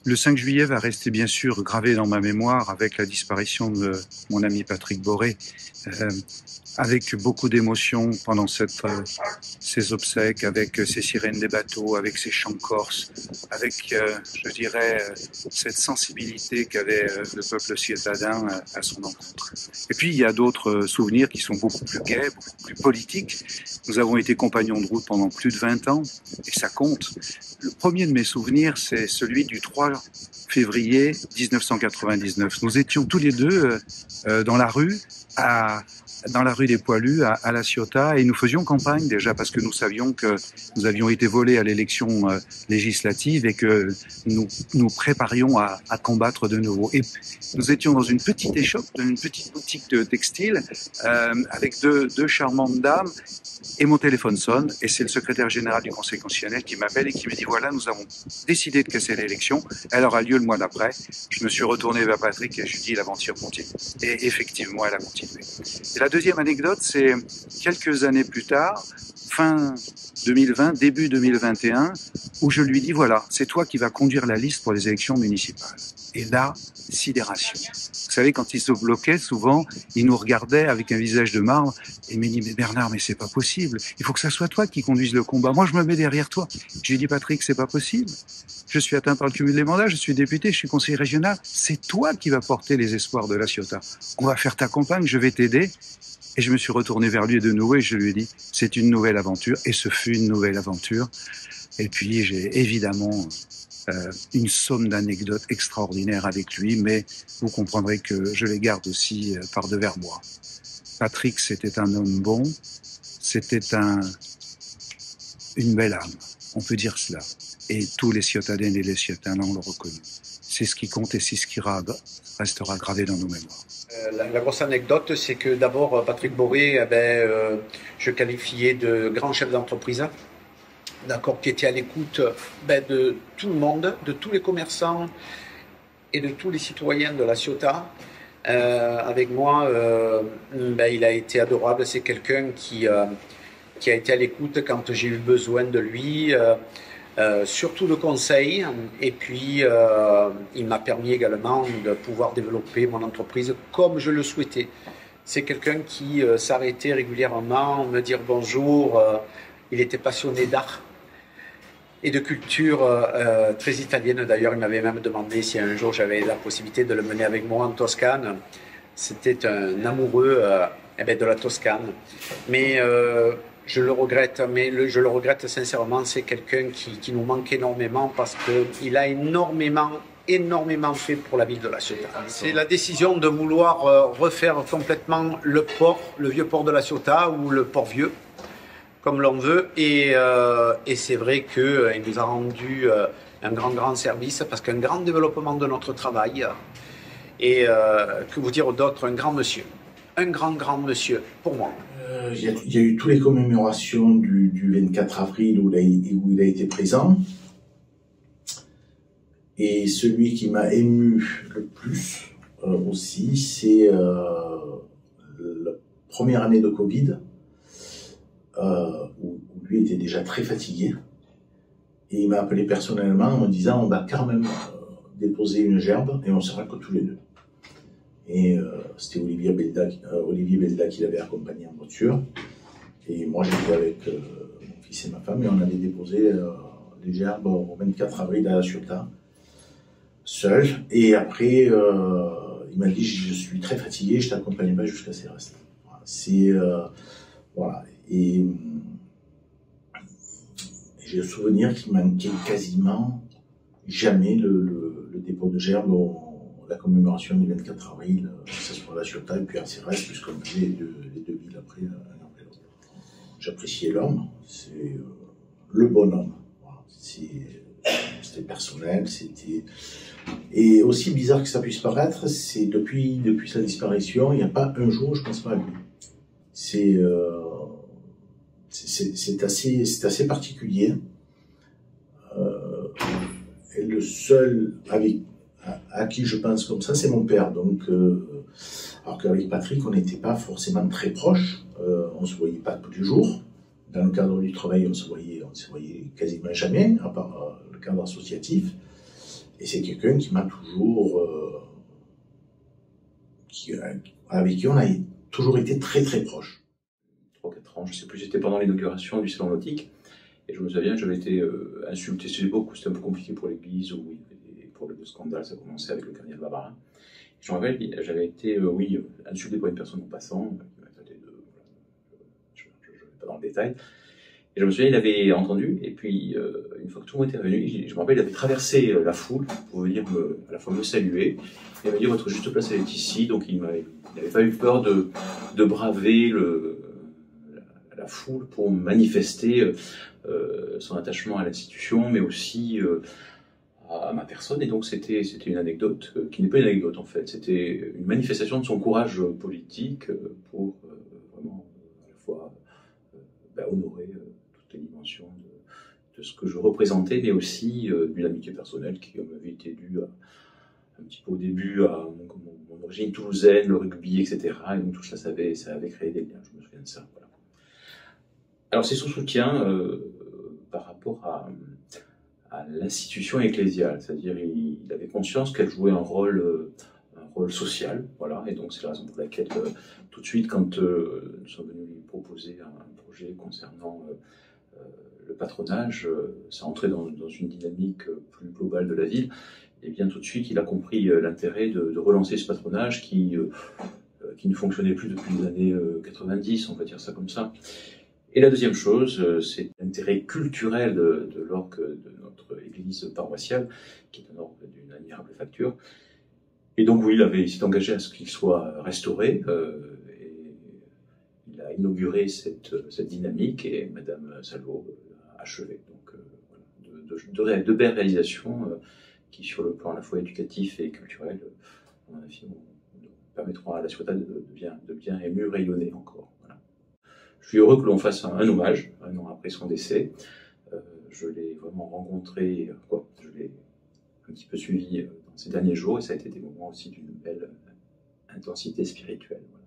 Le 5 juillet va rester bien sûr gravé dans ma mémoire avec la disparition de mon ami Patrick Boré, avec beaucoup d'émotions pendant ces obsèques, avec ces sirènes des bateaux, avec ces chants corses, avec, je dirais, cette sensibilité qu'avait le peuple ciotadin à son encontre. Et puis il y a d'autres souvenirs qui sont beaucoup plus gais, beaucoup plus politiques. Nous avons été compagnons de route pendant plus de 20 ans, et ça compte. Le premier de mes souvenirs, c'est celui du 3 février 1999. Nous étions tous les deux dans la rue des Poilus à La Ciotat, et nous faisions campagne déjà parce que nous savions que nous avions été volés à l'élection législative et que nous préparions à combattre de nouveau. Et nous étions dans une petite échoppe, dans une petite boutique de textile avec deux charmantes dames, et mon téléphone sonne et c'est le secrétaire général du Conseil constitutionnel qui m'appelle et qui me dit voilà, nous avons décidé de casser l'élection, elle aura lieu le mois d'après. Je me suis retourné vers Patrick et je lui ai dit l'aventure continue. Et effectivement, elle a continué. Et la deuxième anecdote, c'est quelques années plus tard, fin 2020, début 2021, où je lui dis voilà, c'est toi qui vas conduire la liste pour les élections municipales. Et là, sidération. Vous savez, quand il se bloquait, souvent, il nous regardait avec un visage de marbre et il me dit mais Bernard, mais c'est pas possible. Il faut que ça soit toi qui conduise le combat. Moi, je me mets derrière toi. Je lui dis Patrick, c'est pas possible. Je suis atteint par le cumul des mandats, je suis député, je suis conseiller régional. C'est toi qui vas porter les espoirs de La Ciotat. On va faire ta campagne, je vais t'aider. Et je me suis retourné vers lui de nouveau et je lui ai dit c'est une nouvelle aventure. Et ce fut une nouvelle aventure. Et puis j'ai évidemment une somme d'anecdotes extraordinaires avec lui, mais vous comprendrez que je les garde aussi par devers moi. Patrick, c'était un homme bon, c'était une belle âme, on peut dire cela. Et tous les Ciotadens et les Ciotadins l'ont reconnu. C'est ce qui compte et c'est ce qui restera gravé dans nos mémoires. La grosse anecdote, c'est que d'abord, Patrick Boré, je qualifiais de grand chef d'entreprise, d'accord, qui était à l'écoute de tout le monde, de tous les commerçants et de tous les citoyens de La Ciotat. Avec moi, il a été adorable. C'est quelqu'un qui a été à l'écoute quand j'ai eu besoin de lui, surtout le conseil. Et puis, il m'a permis également de pouvoir développer mon entreprise comme je le souhaitais. C'est quelqu'un qui s'arrêtait régulièrement, me dire bonjour. Il était passionné d'art et de culture très italienne. D'ailleurs, il m'avait même demandé si un jour j'avais la possibilité de le mener avec moi en Toscane. C'était un amoureux de la Toscane. Mais je le regrette, je le regrette sincèrement. C'est quelqu'un qui nous manque énormément parce qu'il a énormément fait pour la ville de La Ciotat. C'est la décision de vouloir refaire complètement le port, le vieux port de La Ciotat ou le port vieux, comme l'on veut, et c'est vrai qu'il nous a rendu un grand service, parce qu'un grand développement de notre travail, et que vous dire d'autre, un grand monsieur monsieur, pour moi. Il y a eu toutes les commémorations du 24 avril où il a été présent, et celui qui m'a ému le plus aussi, c'est la première année de Covid, où lui était déjà très fatigué, et il m'a appelé personnellement en me disant on va quand même déposer une gerbe et on sera que tous les deux. Et c'était Olivier Belda qui l'avait accompagné en voiture, et moi j'étais avec mon fils et ma femme, et on avait déposé les gerbes au 24 avril à La Ciotat, seul. Et après il m'a dit je suis très fatigué, je t'accompagnerai jusqu'à Céleste. Voilà, c'est voilà. Et j'ai le souvenir qu'il manquait quasiment jamais le dépôt de gerbes, la commémoration du 24 avril, que ce soit à La Ciotat et puis à Cérès, puisqu'on faisait les deux villes après l'autre. J'appréciais l'homme, c'est le bonhomme. Voilà. C'était personnel, c'était... Et aussi bizarre que ça puisse paraître, c'est depuis sa disparition, il n'y a pas un jour où je ne pense pas à lui. C'est assez particulier. Et le seul à qui je pense comme ça, c'est mon père. Donc, alors qu'avec Patrick, on n'était pas forcément très proches. On se voyait pas tous les jours. Dans le cadre du travail, on se voyait quasiment jamais, à part le cadre associatif. Et c'est quelqu'un qui m'a toujours, avec qui on a toujours été très très proches. 3-4 ans, je ne sais plus, c'était pendant l'inauguration du salon nautique. Et je me souviens, j'avais été insulté. C'était un peu compliqué pour l'église, où il y avait des problèmes de scandale, ça commençait avec le cardinal Barbarin. Je me rappelle, j'avais été, insulté par une personne en passant, qui m'a traité de... Je ne vais pas dans le détail. Et je me souviens, il avait entendu, et puis, une fois que tout le monde était revenu, je me rappelle, il avait traversé la foule pour venir à la fois me saluer, et me dire, votre juste place, elle est ici. Donc il n'avait pas eu peur de braver la foule pour manifester son attachement à l'institution, mais aussi à ma personne. Et donc c'était une anecdote qui n'est pas une anecdote en fait, c'était une manifestation de son courage politique pour vraiment à la fois honorer toutes les dimensions de ce que je représentais, mais aussi d'une amitié personnelle qui m'avait été due un petit peu au début à mon origine toulousaine, le rugby, etc. Et donc tout ça, ça avait créé des liens, je me souviens de ça. Voilà. Alors c'est son soutien par rapport à l'institution ecclésiale, c'est-à-dire il avait conscience qu'elle jouait un rôle social, voilà, et donc c'est la raison pour laquelle tout de suite, quand nous sommes venus lui proposer un projet concernant le patronage, ça entrait dans une dynamique plus globale de la ville, et bien tout de suite il a compris l'intérêt de relancer ce patronage qui ne fonctionnait plus depuis les années 90, on va dire ça comme ça. Et la deuxième chose, c'est l'intérêt culturel de l'orgue de notre église paroissiale, qui est un orgue d'une admirable facture. Et donc oui, il s'est engagé à ce qu'il soit restauré, et il a inauguré cette dynamique, et Madame Salvo l'a achevé. Donc voilà, de belles réalisations qui, sur le plan à la fois éducatif et culturel, à mon avis, permettront à la Ciotat de bien et mieux rayonner encore. Voilà. Je suis heureux que l'on fasse un hommage, un an après son décès. Je l'ai vraiment rencontré, je l'ai un petit peu suivi dans ces derniers jours, et ça a été des moments aussi d'une belle intensité spirituelle. Voilà.